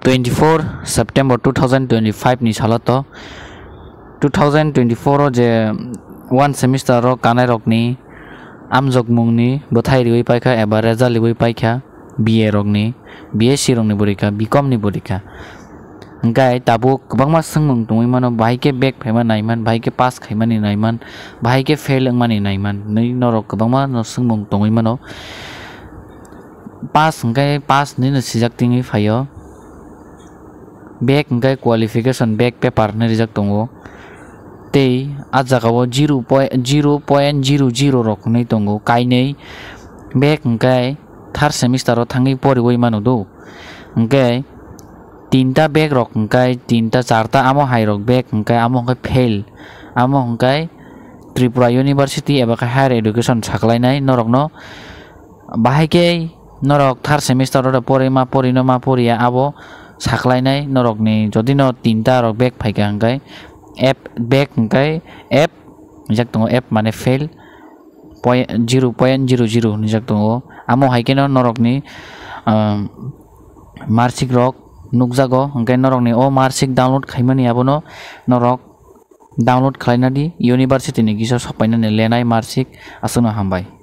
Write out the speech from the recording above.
24 September 2025 ni salato 2024 je one semester ro kanai rokni amjok mungni bothai riwi paikha eba result riwi paikha BA rokni BSc rokni borika BCom ni borika gai tabuk kwbangma sungmung tungui mano bahai ke back phaima naiman bahai ke pass khaimani naiman bahai ke fail wngmani naiman nei norok kwbangma no sungmung tungui mano pass gai pass ni no sijak tingi phaio back gai qualification back paper ni rijak tongo tei ajagao 0.00 rok nei tongo kainei back gai third semester ro thangi poriwoi mano do gai tinta bag rok hingkai tinta charta amo hai rok bag hingkai amo hingkai fail amo hingkai Tripura University eba higher education saklainai norok no bahai ke norok third semester ro porima porino ma poria abo saklainai norok ni jodi no tinta rok bag phaika hingkai F bag hingkai F nijak tongo F mane fail 0.00 nijak tongo amo hai ke no norok ni marksheet rok nukjago hingkai norok ni o marksheet download khaimani abono norok download khlainadi university ni gisa sapainani lenai marksheet asungno hambai।